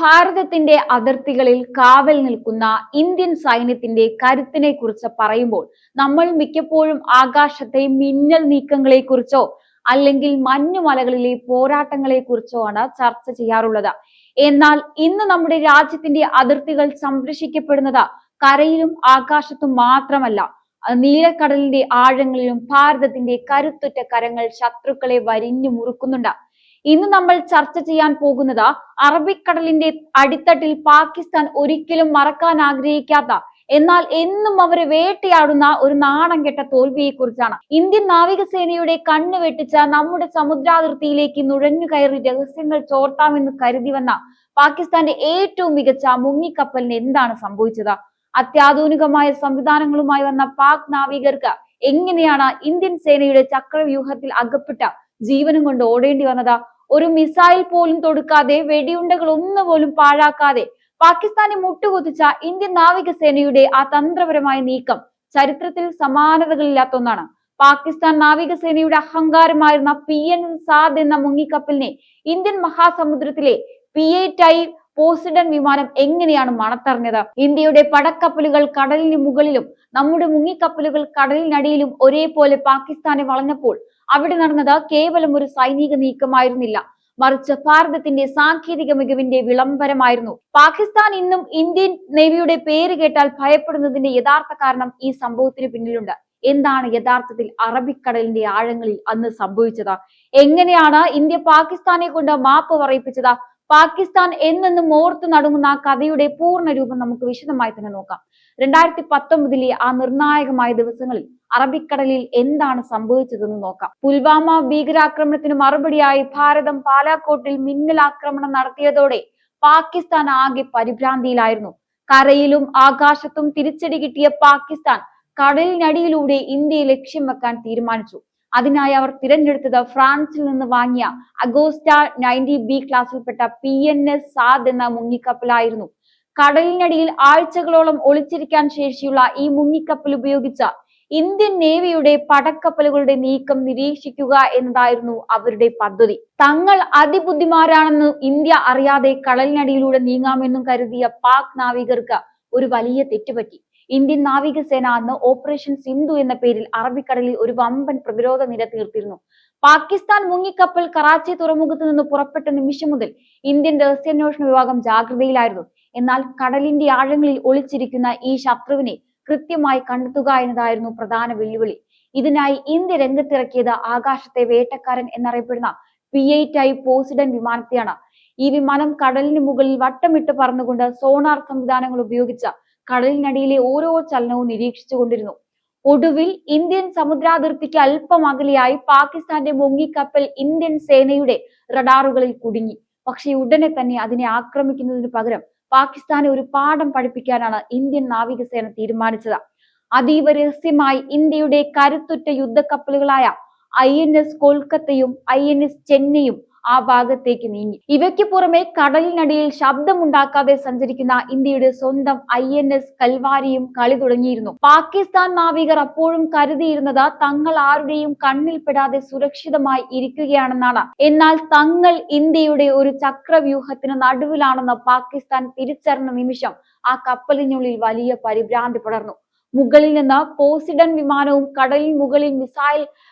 ഭാരതത്തിന്റെ അതിർത്തികളിൽ കാവൽ നിൽക്കുന്ന ഇന്ത്യൻ സൈന്യത്തിന്റെ കരുത്തിനെ കുറിച്ച് പറയുമ്പോൾ നമ്മൾ മിക്കപ്പോഴും ആകാശത്തെ മിന്നൽ നീക്കങ്ങളെ കുറിച്ചോ അല്ലെങ്കിൽ മഞ്ഞുമലകളിലെ പോരാട്ടങ്ങളെ കുറിച്ചോ ആണ് ചർച്ച ചെയ്യാറുള്ളത്. എന്നാൽ ഇന്ന് നമ്മുടെ രാജ്യത്തിന്റെ അതിർത്തികൾ സംരക്ഷിക്കപ്പെടുന്നത് കരയിലും ആകാശത്തും മാത്രമല്ല, നീലക്കടലിന്റെ ആഴങ്ങളിലും ഭാരതത്തിന്റെ കരുത്തുറ്റ കരങ്ങൾ ശത്രുക്കളെ വരിഞ്ഞു മുറുക്കുന്നുണ്ട്. ഇന്ന് നമ്മൾ ചർച്ച ചെയ്യാൻ പോകുന്നത് അറബിക്കടലിന്റെ അടിത്തട്ടിൽ പാകിസ്ഥാൻ ഒരിക്കലും മറക്കാൻ ആഗ്രഹിക്കാത്ത, എന്നാൽ എന്നും അവരെ വേട്ടയാടുന്ന ഒരു നാണം കെട്ട തോൽവിയെ കുറിച്ചാണ്. ഇന്ത്യൻ നാവികസേനയുടെ കണ്ണ് വെട്ടിച്ച നമ്മുടെ സമുദ്രാതിർത്തിയിലേക്ക് നുഴഞ്ഞു കയറി രഹസ്യങ്ങൾ ചോർത്താമെന്ന് കരുതി വന്ന പാകിസ്ഥാന്റെ ഏറ്റവും മികച്ച മുങ്ങിക്കപ്പലിന് എന്താണ് സംഭവിച്ചത്? അത്യാധുനികമായ സംവിധാനങ്ങളുമായി വന്ന പാക് നാവികർക്ക് എങ്ങനെയാണ് ഇന്ത്യൻ സേനയുടെ ചക്രവ്യൂഹത്തിൽ അകപ്പെട്ട ജീവനും കൊണ്ട് ഓടേണ്ടി വന്നത്? ഒരു മിസൈൽ പോലും തൊടുക്കാതെ, വെടിയുണ്ടകൾ ഒന്നുപോലും പാഴാക്കാതെ പാകിസ്ഥാനെ മുട്ടുകുത്തിച്ച ഇന്ത്യൻ നാവികസേനയുടെ ആ തന്ത്രപരമായ നീക്കം ചരിത്രത്തിൽ സമാനതകളില്ലാത്ത ഒന്നാണ്. പാകിസ്ഥാൻ നാവികസേനയുടെ അഹങ്കാരമായിരുന്ന PNS സാദ് എന്ന മുങ്ങിക്കപ്പലിനെ ഇന്ത്യൻ മഹാസമുദ്രത്തിലെ P-8I പോസിഡൻ വിമാനം എങ്ങനെയാണ് മണത്തറിഞ്ഞത്? ഇന്ത്യയുടെ പടക്കപ്പലുകൾ കടലിന് മുകളിലും നമ്മുടെ മുങ്ങിക്കപ്പലുകൾ കടലിനടിയിലും ഒരേപോലെ പാകിസ്ഥാനെ വളഞ്ഞപ്പോൾ അവിടെ നടന്നത് കേവലം ഒരു സൈനിക നീക്കമായിരുന്നില്ല, മറിച്ച് ഭാരതത്തിന്റെ സാങ്കേതിക മികവിന്റെ വിളംബരമായിരുന്നു. പാകിസ്ഥാൻ ഇന്നും ഇന്ത്യൻ നേവിയുടെ പേര് കേട്ടാൽ ഭയപ്പെടുന്നതിന്റെ യഥാർത്ഥ കാരണം ഈ സംഭവത്തിന് പിന്നിലുണ്ട്. എന്താണ് യഥാർത്ഥത്തിൽ അറബിക്കടലിന്റെ ആഴങ്ങളിൽ അന്ന് സംഭവിച്ചത്? എങ്ങനെയാണ് ഇന്ത്യ പാകിസ്ഥാനെ കൊണ്ട് മാപ്പ് പറയിപ്പിച്ചത്? പാകിസ്ഥാൻ എന്നെന്നും ഓർത്തു നടുങ്ങുന്ന ആ കഥയുടെ പൂർണ്ണ രൂപം നമുക്ക് വിശദമായി തന്നെ നോക്കാം. 2019 ആ നിർണായകമായ ദിവസങ്ങളിൽ അറബിക്കടലിൽ എന്താണ് സംഭവിച്ചതെന്ന് നോക്കാം. പുൽവാമ ഭീകരാക്രമണത്തിന് മറുപടിയായി ഭാരതം പാലാക്കോട്ടിൽ മിന്നൽ ആക്രമണം നടത്തിയതോടെ പാകിസ്ഥാൻ ആകെ പരിഭ്രാന്തിയിലായിരുന്നു. കരയിലും ആകാശത്തും തിരിച്ചടി കിട്ടിയ പാകിസ്ഥാൻ കടലിനടിയിലൂടെ ഇന്ത്യയെ ലക്ഷ്യം വെക്കാൻ തീരുമാനിച്ചു. അതിനായി അവർ തിരഞ്ഞെടുത്തത് ഫ്രാൻസിൽ നിന്ന് വാങ്ങിയ അഗോസ്റ്റ 90B ക്ലാസ്സിൽപ്പെട്ട PNS സാദ് എന്ന മുങ്ങിക്കപ്പലായിരുന്നു. കടലിനടിയിൽ ആഴ്ചകളോളം ഒളിച്ചിരിക്കാൻ ശേഷിയുള്ള ഈ മുങ്ങിക്കപ്പൽ ഉപയോഗിച്ച ഇന്ത്യൻ നേവിയുടെ പടക്കപ്പലുകളുടെ നീക്കം നിരീക്ഷിക്കുക എന്നതായിരുന്നു അവരുടെ പദ്ധതി. തങ്ങൾ അതിബുദ്ധിമാരാണെന്ന് ഇന്ത്യ അറിയാതെ കടലിനടിയിലൂടെ നീങ്ങാമെന്നും കരുതിയ പാക് നാവികർക്ക് ഒരു വലിയ തെറ്റുപറ്റി. ഇന്ത്യൻ നാവികസേന അന്ന് ഓപ്പറേഷൻ സിന്ധു എന്ന പേരിൽ അറബിക്കടലിൽ ഒരു വമ്പൻ പ്രതിരോധ നിര തീർത്തിരുന്നു. പാകിസ്ഥാൻ മുങ്ങിക്കപ്പൽ കറാച്ചി തുറമുഖത്ത് നിന്ന് പുറപ്പെട്ട നിമിഷം മുതൽ ഇന്ത്യൻ രഹസ്യാന്വേഷണ വിഭാഗം ജാഗ്രതയിലായിരുന്നു. എന്നാൽ കടലിന്റെ ആഴങ്ങളിൽ ഒളിച്ചിരിക്കുന്ന ഈ ശത്രുവിനെ കൃത്യമായി കണ്ടെത്തുക എന്നതായിരുന്നു പ്രധാന വെല്ലുവിളി. ഇതിനായി ഇന്ത്യ രംഗത്തിറക്കിയത് ആകാശത്തെ വേട്ടക്കാരൻ എന്നറിയപ്പെടുന്ന P-8I പോസിഡൻ വിമാനത്തെയാണ്. ഈ വിമാനം കടലിന് മുകളിൽ വട്ടമിട്ട് പറന്നുകൊണ്ട് സോണാർ സംവിധാനങ്ങൾ ഉപയോഗിച്ച കടലിനടിയിലെ ഓരോ ചലനവും നിരീക്ഷിച്ചു കൊണ്ടിരുന്നു. ഒടുവിൽ ഇന്ത്യൻ സമുദ്രാതിർത്തിക്ക് അല്പം അകലെയായി പാകിസ്ഥാന്റെ മുങ്ങിക്കപ്പൽ ഇന്ത്യൻ സേനയുടെ റഡാറുകളിൽ കുടുങ്ങി. പക്ഷെ ഉടനെ തന്നെ അതിനെ ആക്രമിക്കുന്നതിന് പകരം പാകിസ്ഥാനെ ഒരു പാഠം പഠിപ്പിക്കാനാണ് ഇന്ത്യൻ നാവികസേന തീരുമാനിച്ചത്. അതീവ രഹസ്യമായി ഇന്ത്യയുടെ കരുത്തുറ്റ യുദ്ധക്കപ്പലുകളായ INS കൊൽക്കത്തയും INS ചെന്നൈയും ആ ഭാഗത്തേക്ക് നീങ്ങി. ഇവയ്ക്ക് പുറമെ കടലിനടിയിൽ ശബ്ദമുണ്ടാക്കാതെ സഞ്ചരിക്കുന്ന ഇന്ത്യയുടെ സ്വന്തം INS കൽവാരിയും കളി തുടങ്ങിയിരുന്നു. പാകിസ്ഥാൻ നാവികർ അപ്പോഴും കരുതിയിരുന്നത് തങ്ങൾ ആരുടെയും കണ്ണിൽപ്പെടാതെ സുരക്ഷിതമായി ഇരിക്കുകയാണെന്നാണ്. എന്നാൽ തങ്ങൾ ഇന്ത്യയുടെ ഒരു ചക്രവ്യൂഹത്തിന് നടുവിലാണെന്ന് പാകിസ്ഥാൻ തിരിച്ചറിഞ്ഞ നിമിഷം ആ കപ്പലിനുള്ളിൽ വലിയ പരിഭ്രാന്തി പടർന്നു. മുകളിൽ നിന്ന് പോസിഡൻ വിമാനവും കടലിൽ മുകളിൽ മിസൈൽ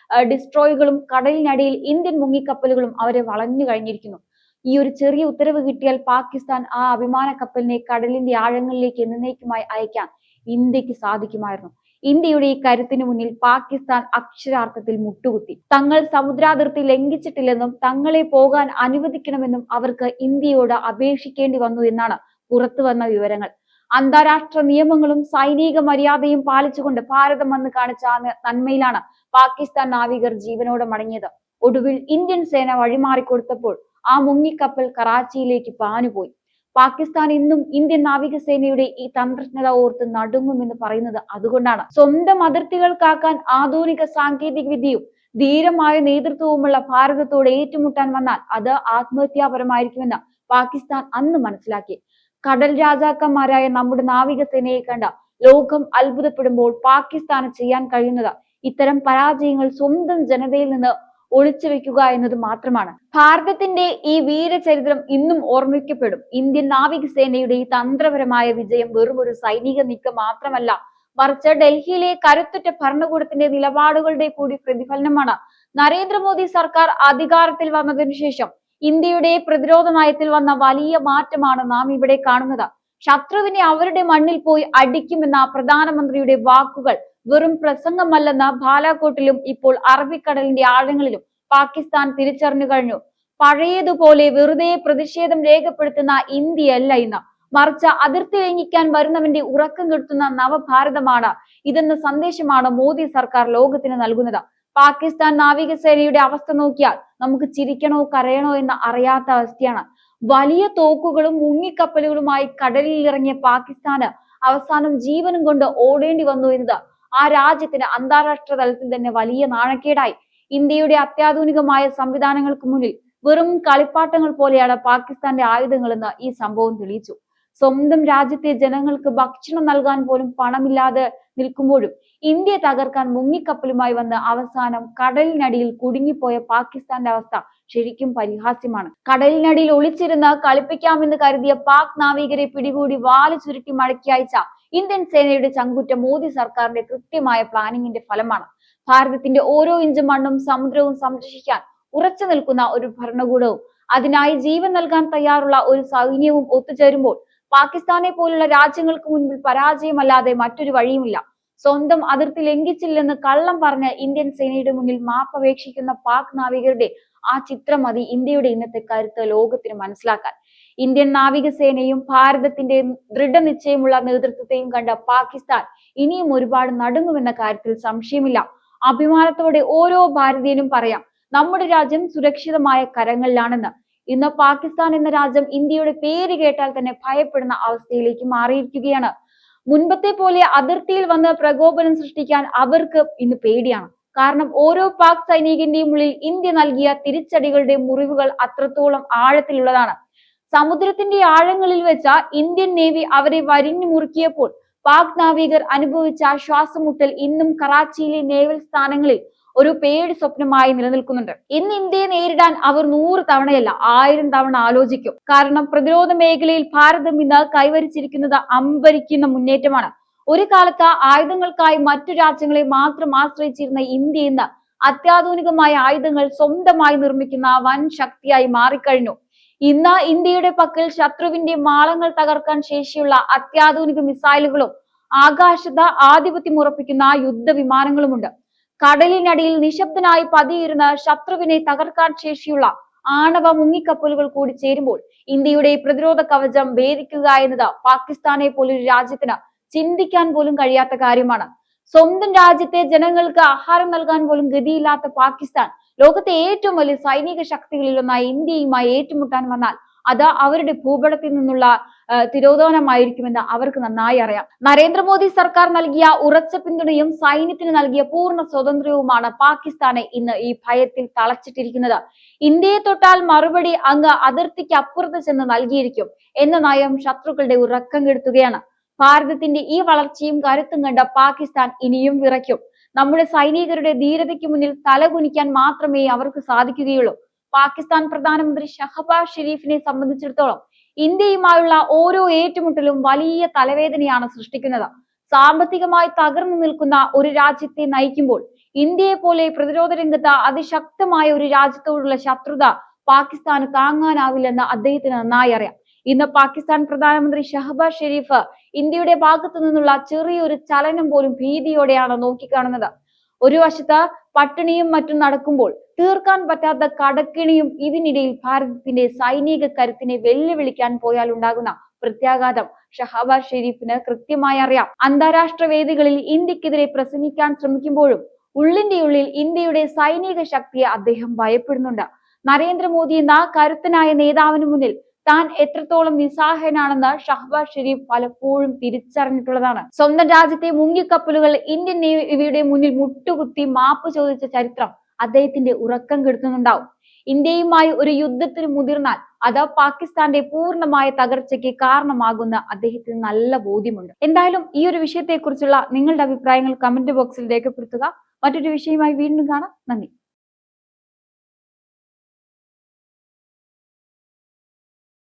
ഡിസ്ട്രോയികളും കടലിനടിയിൽ ഇന്ത്യൻ മുങ്ങിക്കപ്പലുകളും അവരെ വളഞ്ഞു കഴിഞ്ഞിരിക്കുന്നു. ഈ ഒരു ചെറിയ ഉത്തരവ് കിട്ടിയാൽ പാകിസ്ഥാൻ ആ അഭിമാന കപ്പലിനെ കടലിന്റെ ആഴങ്ങളിലേക്ക് എന്നേക്കുമായി അയക്കാൻ ഇന്ത്യക്ക് സാധിക്കുമായിരുന്നു. ഇന്ത്യയുടെ ഈ കരുത്തിന് മുന്നിൽ പാകിസ്ഥാൻ അക്ഷരാർത്ഥത്തിൽ മുട്ടുകുത്തി. തങ്ങൾ സമുദ്രാതിർത്തി ലംഘിച്ചിട്ടില്ലെന്നും തങ്ങളെ പോകാൻ അനുവദിക്കണമെന്നും അവർക്ക് ഇന്ത്യയോട് അപേക്ഷിക്കേണ്ടി വന്നു എന്നാണ് പുറത്തു വന്ന വിവരങ്ങൾ. അന്താരാഷ്ട്ര നിയമങ്ങളും സൈനിക മര്യാദയും പാലിച്ചുകൊണ്ട് ഭാരതം വന്ന് കാണിച്ച നന്മയിലാണ് പാകിസ്ഥാൻ നാവികർ ജീവനോടെ മടങ്ങിയത്. ഒടുവിൽ ഇന്ത്യൻ സേന വഴിമാറിക്കൊടുത്തപ്പോൾ ആ മുങ്ങിക്കപ്പൽ കറാച്ചിയിലേക്ക് പാഞ്ഞുപോയി. പാകിസ്ഥാൻ ഇന്നും ഇന്ത്യൻ നാവികസേനയുടെ ഈ തന്ത്രജ്ഞത ഓർത്ത് നടുങ്ങുമെന്ന് പറയുന്നത് അതുകൊണ്ടാണ്. സ്വന്തം അതിർത്തികൾ കാക്കാൻ ആധുനിക സാങ്കേതിക വിദ്യയും ധീരമായ നേതൃത്വവുമുള്ള ഭാരതത്തോട് ഏറ്റുമുട്ടാൻ വന്നാൽ അത് ആത്മഹത്യാപരമായിരിക്കുമെന്ന് പാകിസ്ഥാൻ അന്ന് മനസ്സിലാക്കി. കടൽ രാജാക്കന്മാരായ നമ്മുടെ നാവികസേനയെ കണ്ട ലോകം അത്ഭുതപ്പെടുമ്പോൾ പാകിസ്ഥാന് ചെയ്യാൻ കഴിയുന്നത് ഇത്തരം പരാജയങ്ങൾ സ്വന്തം ജനതയിൽ നിന്ന് ഒളിച്ചു വെക്കുക എന്നത് മാത്രമാണ്. ഭാരതത്തിന്റെ ഈ വീരചരിത്രം ഇന്നും ഓർമ്മിക്കപ്പെടും. ഇന്ത്യൻ നാവികസേനയുടെ ഈ തന്ത്രപരമായ വിജയം വെറും ഒരു സൈനിക നീക്കം മാത്രമല്ല, മറിച്ച് ഡൽഹിയിലെ കരുത്തുറ്റ ഭരണകൂടത്തിന്റെ നിലപാടുകളുടെ കൂടി പ്രതിഫലനമാണ്. നരേന്ദ്രമോദി സർക്കാർ അധികാരത്തിൽ വന്നതിനു ശേഷം ഇന്ത്യയുടെ പ്രതിരോധ നയത്തിൽ വന്ന വലിയ മാറ്റമാണ് നാം ഇവിടെ കാണുന്നത്. ശത്രുവിനെ അവരുടെ മണ്ണിൽ പോയി അടിക്കുമെന്ന പ്രധാനമന്ത്രിയുടെ വാക്കുകൾ വെറും പ്രസംഗമല്ലെന്ന് ബാലാകോട്ടിലും ഇപ്പോൾ അറബിക്കടലിന്റെ ആഴങ്ങളിലും പാകിസ്ഥാൻ തിരിച്ചറിഞ്ഞു കഴിഞ്ഞു. പഴയതുപോലെ വെറുതെ പ്രതിഷേധം രേഖപ്പെടുത്തുന്ന ഇന്ത്യയല്ല ഇന്ന്, മറിച്ച് അതിർത്തി ലംഘിക്കാൻ വരുന്നവന്റെ ഉറക്കം കെടുത്തുന്ന നവഭാരതമാണ് ഇതെന്ന സന്ദേശമാണ് മോദി സർക്കാർ ലോകത്തിന് നൽകുന്നത്. പാകിസ്ഥാൻ നാവികസേനയുടെ അവസ്ഥ നോക്കിയാൽ നമുക്ക് ചിരിക്കണോ കരയണോ എന്ന് അറിയാത്ത അവസ്ഥയാണ്. വലിയ തോക്കുകളും മുങ്ങിക്കപ്പലുകളുമായി കടലിൽ ഇറങ്ങിയ പാകിസ്ഥാന് അവസാനം ജീവനും കൊണ്ട് ഓടേണ്ടി വന്നു എന്നത് ആ രാജ്യത്തിന് അന്താരാഷ്ട്ര തലത്തിൽ തന്നെ വലിയ നാണക്കേടായി. ഇന്ത്യയുടെ അത്യാധുനികമായ സംവിധാനങ്ങൾക്ക് മുന്നിൽ വെറും കളിപ്പാട്ടങ്ങൾ പോലെയാണ് പാകിസ്ഥാന്റെ ആയുധങ്ങളെന്ന് ഈ സംഭവം തെളിയിച്ചു. സ്വന്തം രാജ്യത്തെ ജനങ്ങൾക്ക് ഭക്ഷണം നൽകാൻ പോലും പണമില്ലാതെ നിൽക്കുമ്പോഴും ഇന്ത്യയെ തകർക്കാൻ മുങ്ങിക്കപ്പലുമായി വന്ന് അവസാനം കടലിനടിയിൽ കുടുങ്ങിപ്പോയ പാകിസ്ഥാന്റെ അവസ്ഥ ശരിക്കും പരിഹാസ്യമാണ്. കടലിനടിയിൽ ഒളിച്ചിരുന്ന് കളിപ്പിക്കാമെന്ന് കരുതിയ പാക് നാവികരെ പിടികൂടി വാല് ചുരുട്ടി മടക്കി അയച്ച ഇന്ത്യൻ സേനയുടെ ചങ്കുറ്റ മോദി സർക്കാരിന്റെ കൃത്യമായ പ്ലാനിങ്ങിന്റെ ഫലമാണ്. ഭാരതത്തിന്റെ ഓരോ ഇഞ്ച് മണ്ണും സമുദ്രവും സംരക്ഷിക്കാൻ ഉറച്ചു നിൽക്കുന്ന ഒരു ഭരണകൂടവും അതിനായി ജീവൻ നൽകാൻ തയ്യാറുള്ള ഒരു സൈന്യവും ഒത്തുചേരുമ്പോൾ പാകിസ്ഥാനെ പോലുള്ള രാജ്യങ്ങൾക്ക് മുൻപിൽ പരാജയമല്ലാതെ മറ്റൊരു വഴിയുമില്ല. സ്വന്തം അതിർത്തി ലംഘിച്ചില്ലെന്ന് കള്ളം പറഞ്ഞ ഇന്ത്യൻ സേനയുടെ മുന്നിൽ മാപ്പപേക്ഷിക്കുന്ന പാക് നാവികരുടെ ആ ചിത്രം മതി ഇന്ത്യയുടെ ഇന്നത്തെ കരുത്ത് ലോകത്തിന് മനസ്സിലാക്കാൻ. ഇന്ത്യൻ നാവികസേനയും ഭാരതത്തിന്റെ ദൃഢനിശ്ചയമുള്ള നേതൃത്വത്തെയും കണ്ട പാകിസ്ഥാൻ ഇനിയും ഒരുപാട് നടുങ്ങുമെന്ന കാര്യത്തിൽ സംശയമില്ല. അഭിമാനത്തോടെ ഓരോ ഭാരതീയനും പറയാം, നമ്മുടെ രാജ്യം സുരക്ഷിതമായ കരങ്ങളിലാണെന്ന്. ഇന്ന് പാകിസ്ഥാൻ എന്ന രാജ്യം ഇന്ത്യയുടെ പേര് കേട്ടാൽ തന്നെ ഭയപ്പെടുന്ന അവസ്ഥയിലേക്ക് മാറിയിരിക്കുകയാണ്. മുൻപത്തെ പോലെ അതിർത്തിയിൽ വന്ന് പ്രകോപനം സൃഷ്ടിക്കാൻ അവർക്ക് ഇന്ന് പേടിയാണ്. കാരണം ഓരോ പാക് സൈനികന്റെയും ഉള്ളിൽ ഇന്ത്യ നൽകിയ തിരിച്ചടികളുടെ മുറിവുകൾ അത്രത്തോളം ആഴത്തിലുള്ളതാണ്. സമുദ്രത്തിന്റെ ആഴങ്ങളിൽ വെച്ച ഇന്ത്യൻ നേവി അവരെ വരിഞ്ഞു മുറുക്കിയപ്പോൾ പാക് നാവികർ അനുഭവിച്ച ശ്വാസമുട്ടൽ ഇന്നും കറാച്ചിയിലെ നേവൽ സ്ഥാനങ്ങളിൽ ഒരു പേടി സ്വപ്നമായി നിലനിൽക്കുന്നുണ്ട്. ഇന്ന് ഇന്ത്യയെ നേരിടാൻ അവർ 100 തവണയല്ല 1000 തവണ ആലോചിക്കും. കാരണം പ്രതിരോധ മേഖലയിൽ ഭാരതം ഇന്ന് കൈവരിച്ചിരിക്കുന്നത് അമ്പരിക്കുന്ന മുന്നേറ്റമാണ്. ഒരു കാലത്ത് ആയുധങ്ങൾക്കായി മറ്റു രാജ്യങ്ങളെ മാത്രം ആശ്രയിച്ചിരുന്ന ഇന്ത്യ ഇന്ന് അത്യാധുനികമായ ആയുധങ്ങൾ സ്വന്തമായി നിർമ്മിക്കുന്ന വൻ ശക്തിയായി മാറിക്കഴിഞ്ഞു. ഇന്ന് ഇന്ത്യയുടെ പക്കൽ ശത്രുവിന്റെ മാളങ്ങൾ തകർക്കാൻ ശേഷിയുള്ള അത്യാധുനിക മിസൈലുകളും ആകാശത്ത് ആധിപത്യം ഉറപ്പിക്കുന്ന യുദ്ധവിമാനങ്ങളുമുണ്ട്. കടലിനടിയിൽ നിശബ്ദനായി പതിയിരുന്ന ശത്രുവിനെ തകർക്കാൻ ശേഷിയുള്ള ആണവ മുങ്ങിക്കപ്പലുകൾ കൂടി ചേരുമ്പോൾ ഇന്ത്യയുടെ പ്രതിരോധ കവചം ഭേദിക്കുക എന്നത് പാകിസ്ഥാനെ പോലൊരു രാജ്യത്തിന് ചിന്തിക്കാൻ പോലും കഴിയാത്ത കാര്യമാണ്. സ്വന്തം രാജ്യത്തെ ജനങ്ങൾക്ക് ആഹാരം നൽകാൻ പോലും ഗതിയില്ലാത്ത പാകിസ്ഥാൻ ലോകത്തെ ഏറ്റവും വലിയ സൈനിക ശക്തികളിലൊന്നായി ഇന്ത്യയുമായി ഏറ്റുമുട്ടാൻ വന്നാൽ അത് അവരുടെ ഭൂപടത്തിൽ നിന്നുള്ള തിരോധാനമായിരിക്കുമെന്ന് അവർക്ക് നന്നായി അറിയാം. നരേന്ദ്രമോദി സർക്കാർ നൽകിയ ഉറച്ച പിന്തുണയും സൈന്യത്തിന് നൽകിയ പൂർണ്ണ സ്വാതന്ത്ര്യവുമാണ് പാകിസ്ഥാനെ ഇന്ന് ഈ ഭയത്തിൽ തളച്ചിട്ടിരിക്കുന്നത്. ഇന്ത്യയെ തൊട്ടാൽ മറുപടി അങ്ങ് അതിർത്തിക്ക് അപ്പുറത്ത് ചെന്ന് നൽകിയിരിക്കും എന്ന നയം ശത്രുക്കളുടെ ഉറക്കം കെടുത്തുകയാണ്. ഭാരതത്തിന്റെ ഈ വളർച്ചയും കരുത്തും കണ്ട പാകിസ്ഥാൻ ഇനിയും വിറയ്ക്കും. നമ്മുടെ സൈനികരുടെ ധീരതയ്ക്ക് മുന്നിൽ തലകുനിക്കാൻ മാത്രമേ അവർക്ക് സാധിക്കുകയുള്ളൂ. പാകിസ്ഥാൻ പ്രധാനമന്ത്രി ഷഹബാസ് ഷെരീഫിനെ സംബന്ധിച്ചിടത്തോളം ഇന്ത്യയുമായുള്ള ഓരോ ഏറ്റുമുട്ടലും വലിയ തലവേദനയാണ് സൃഷ്ടിക്കുന്നത്. സാമ്പത്തികമായി തകർന്നു നിൽക്കുന്ന ഒരു രാജ്യത്തെ നയിക്കുമ്പോൾ ഇന്ത്യയെ പോലെ പ്രതിരോധ രംഗത്ത് അതിശക്തമായ ഒരു രാജ്യത്തോടുള്ള ശത്രുത പാകിസ്ഥാന് താങ്ങാനാവില്ലെന്ന് അദ്ദേഹത്തിന് നന്നായി അറിയാം. ഇന്ന് പാകിസ്ഥാൻ പ്രധാനമന്ത്രി ഷഹബാസ് ഷെരീഫ് ഇന്ത്യയുടെ ഭാഗത്തു നിന്നുള്ള ചെറിയൊരു ചലനം പോലും ഭീതിയോടെയാണ് നോക്കിക്കാണുന്നത്. ഒരു വശത്ത് പട്ടിണിയും മറ്റും നടക്കുമ്പോൾ തീർക്കാൻ പറ്റാത്ത കടക്കിണിയും ഇതിനിടയിൽ ഭാരതത്തിന്റെ സൈനിക കരുത്തിനെ വെല്ലുവിളിക്കാൻ പോയാൽ ഉണ്ടാകുന്ന പ്രത്യാഘാതം ഷഹബാസ് ഷെരീഫിന് കൃത്യമായി അറിയാം. അന്താരാഷ്ട്ര വേദികളിൽ ഇന്ത്യക്കെതിരെ പ്രസംഗിക്കാൻ ശ്രമിക്കുമ്പോഴും ഉള്ളിന്റെ ഉള്ളിൽ ഇന്ത്യയുടെ സൈനിക ശക്തിയെ അദ്ദേഹം ഭയപ്പെടുന്നുണ്ട്. നരേന്ദ്രമോദി എന്ന കരുത്തനായ നേതാവിന് മുന്നിൽ താൻ എത്രത്തോളം നിസ്സഹായനാണെന്ന് ഷഹബാസ് ഷെരീഫ് പലപ്പോഴും തിരിച്ചറിഞ്ഞിട്ടുള്ളതാണ്. സ്വന്തം രാജ്യത്തെ മുങ്ങിക്കപ്പലുകൾ ഇന്ത്യൻ നേവിയുടെ മുന്നിൽ മുട്ടുകുത്തി മാപ്പ് ചോദിച്ച ചരിത്രം അദ്ദേഹത്തിന്റെ ഉറക്കം കെടുത്തുന്നുണ്ടാവും. ഇന്ത്യയുമായി ഒരു യുദ്ധത്തിന് മുതിർന്നാൽ അത് പാകിസ്ഥാന്റെ പൂർണ്ണമായ തകർച്ചയ്ക്ക് കാരണമാകുന്ന അദ്ദേഹത്തിന് നല്ല ബോധ്യമുണ്ട്. എന്തായാലും ഈ ഒരു വിഷയത്തെക്കുറിച്ചുള്ള നിങ്ങളുടെ അഭിപ്രായങ്ങൾ കമന്റ് ബോക്സിൽ രേഖപ്പെടുത്തുക. മറ്റൊരു വിഷയമായി വീണ്ടും കാണാം. നന്ദി.